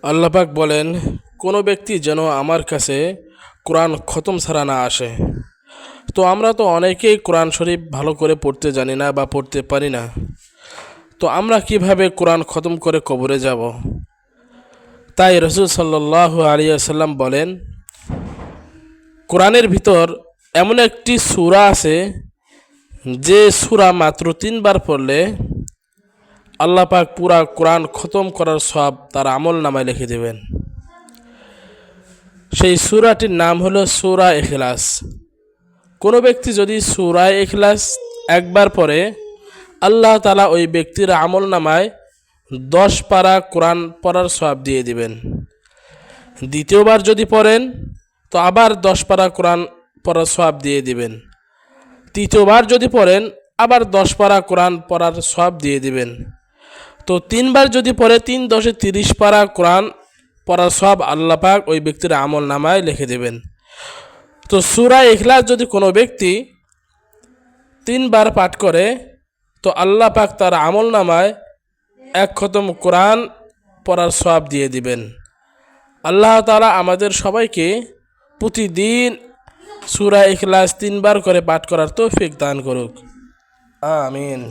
আল্লাহ পাক বলেন, কোনো ব্যক্তি যেন আমার কাছে কোরআন খতম ছাড়া না আসে। তো আমরা তো অনেকেই কোরআন শরীফ ভালো করে পড়তে জানি না বা পড়তে পারি না। তো আমরা কিভাবে কোরআন খতম করে কবরে যাব? তাই রাসূল সাল্লাল্লাহু আলাইহি ওয়াসাল্লাম বলেন, কোরআনের ভিতর এমন একটি সূরা আছে যে সূরা মাত্র 3 বার পড়লে আল্লাহ পাক পুরা কোরআন খতম করার সওয়াব তার আমল নামায় লিখে দেবেন। সেই সূরাটির নাম হলো সূরা ইখলাস। কোনো ব্যক্তি যদি সূরা ইখলাস একবার পড়ে, আল্লাহ তাআলা ওই ব্যক্তির আমল নামায় 10 পারা কোরআন পড়ার সওয়াব দিয়ে দিবেন। দ্বিতীয়বার যদি পড়েন তো আবার 10 পারা কোরআন পড়ার সওয়াব দিয়ে দিবেন। তৃতীয়বার যদি পড়েন আবার 10 পারা কোরআন পড়ার সওয়াব দিয়ে দিবেন। তো 3 বার যদি পড়ে 3 × 10 = 30 পারা কোরআন পড়ার সওয়াব আল্লাহ পাক ওই ব্যক্তির আমল নামায় লিখে দেবেন। তো সূরা ইখলাস যদি কোনো ব্যক্তি 3 বার পাঠ করে তো আল্লাহ পাক তার আমল নামায় 1 খতম কোরআন পড়ার সওয়াব দিয়ে দিবেন। আল্লাহ তাআলা আমাদের সবাইকে প্রতিদিন সূরা ইখলাস 3 বার করে পাঠ করার তৌফিক দান করুক। আমিন।